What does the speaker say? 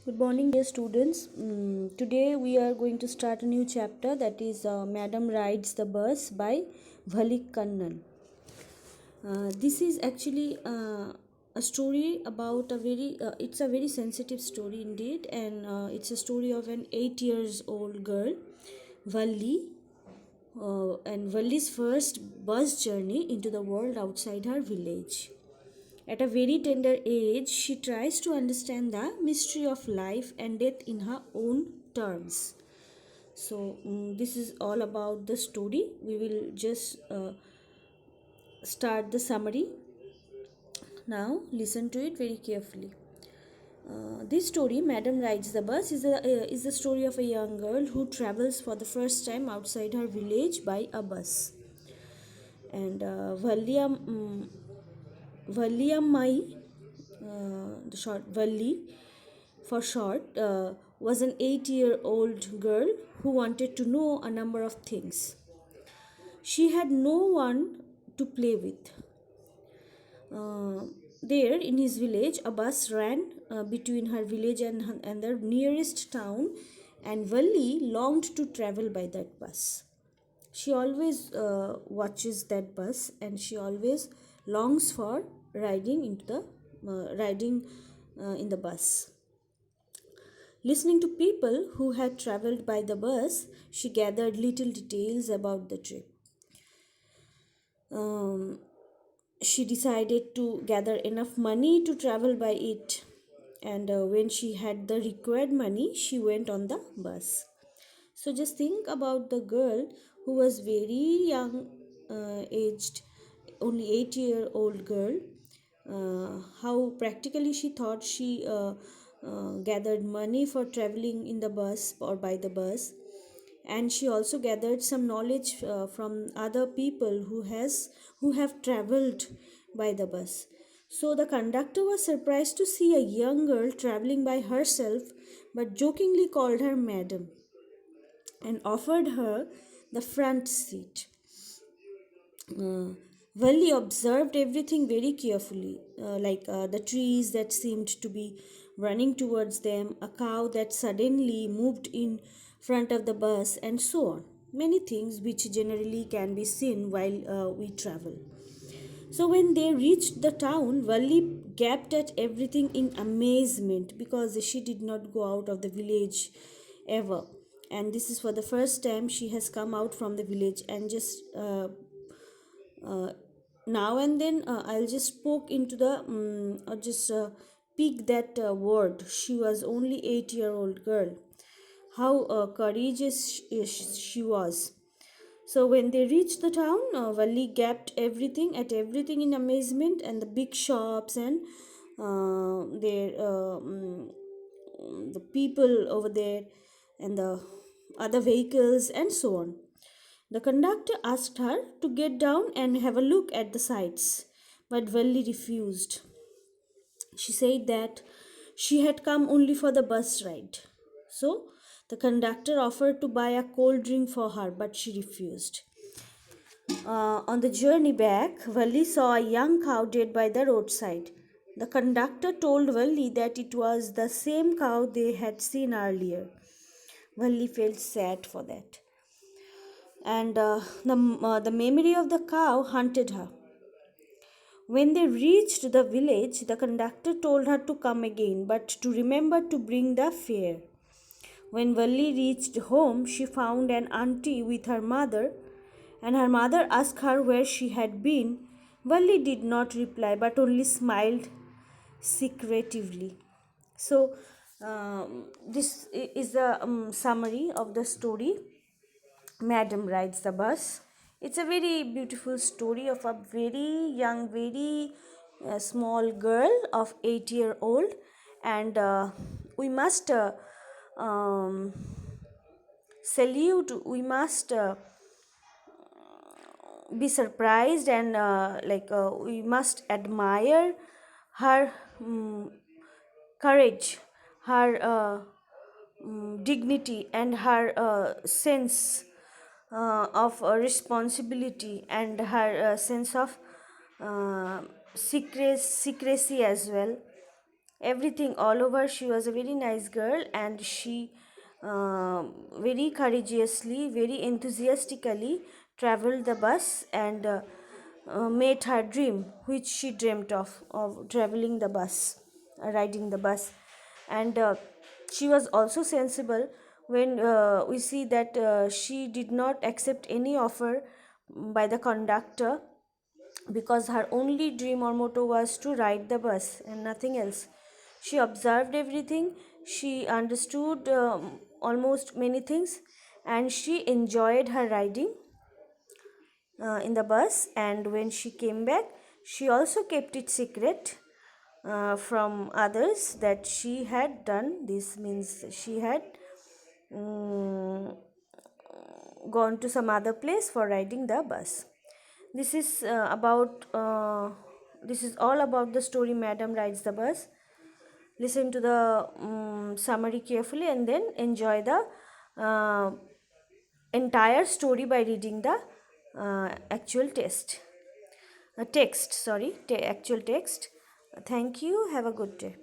Good morning, dear students. Today we are going to start a new chapter, that is Madam Rides the Bus by Valik Kannan. This is actually a story about it's a very sensitive story indeed, and it's a story of an 8 years old girl, Valli, and Valli's first bus journey into the world outside her village. At a very tender age, she tries to understand the mystery of life and death in her own terms. So, this is all about the story. We will just start the summary. Now, listen to it very carefully. This story, Madam Rides the Bus, is the story of a young girl who travels for the first time outside her village by a bus. And Valliammai, the short Valli for short, was an 8-year-old girl who wanted to know a number of things. She had no one to play with. There in his village, a bus ran between her village and the nearest town, and Valli longed to travel by that bus. She always watches that bus, and she always longs for riding in the bus. Listening to people who had traveled by the bus, she gathered little details about the trip. Um, she decided to gather enough money to travel by it, and when she had the required money, she went on the bus. So just think about the girl who was very young, aged, only 8-year-old girl. How practically she thought she gathered money for traveling in the bus or by the bus, and she also gathered some knowledge from other people who have traveled by the bus. So the conductor was surprised to see a young girl traveling by herself, but jokingly called her madam and offered her the front seat. Uh, Valli observed everything very carefully, like the trees that seemed to be running towards them, a cow that suddenly moved in front of the bus, and so on. Many things which generally can be seen while we travel. So when they reached the town, Valli gaped at everything in amazement because she did not go out of the village ever. And this is for the first time she has come out from the village, and just uh, now and then I'll just poke into the or just peek that word. She was only 8-year-old girl. How courageous she was. So when they reached the town, Valli gaped everything in amazement, and the big shops and the people over there, and the other vehicles and so on. The conductor asked her to get down and have a look at the sights, but Valli refused. She said that she had come only for the bus ride. So the conductor offered to buy a cold drink for her, but she refused. On the journey back, Valli saw a young cow dead by the roadside. The conductor told Valli that it was the same cow they had seen earlier. Valli felt sad for that, and the memory of the cow haunted her. When they reached the village, the conductor told her to come again, but to remember to bring the fare. When Valli reached home, she found an auntie with her mother, and her mother asked her where she had been. Valli did not reply, but only smiled secretively. So, this is the summary of the story, Madam Rides the Bus. It's a very beautiful story of a very young, very small girl of 8 year old, and we must um, salute. We must be surprised, and we must admire her courage, her dignity, and her sense of responsibility, and her sense of secrecy as well. everything all over. She was a very nice girl, and she very courageously, very enthusiastically traveled the bus, and made her dream, which she dreamt of traveling the bus, riding the bus. And she was also sensible when we see that she did not accept any offer by the conductor, because her only dream or motto was to ride the bus and nothing else. She observed everything, she understood almost many things, and she enjoyed her riding in the bus. And when she came back, she also kept it secret from others that she had done this, means she had mm, gone to some other place for riding the bus. This is this is all about the story Madam Rides the Bus. Listen to the summary carefully, and then enjoy the uh, entire story by reading the actual text. Actual text. Thank you. Have a good day.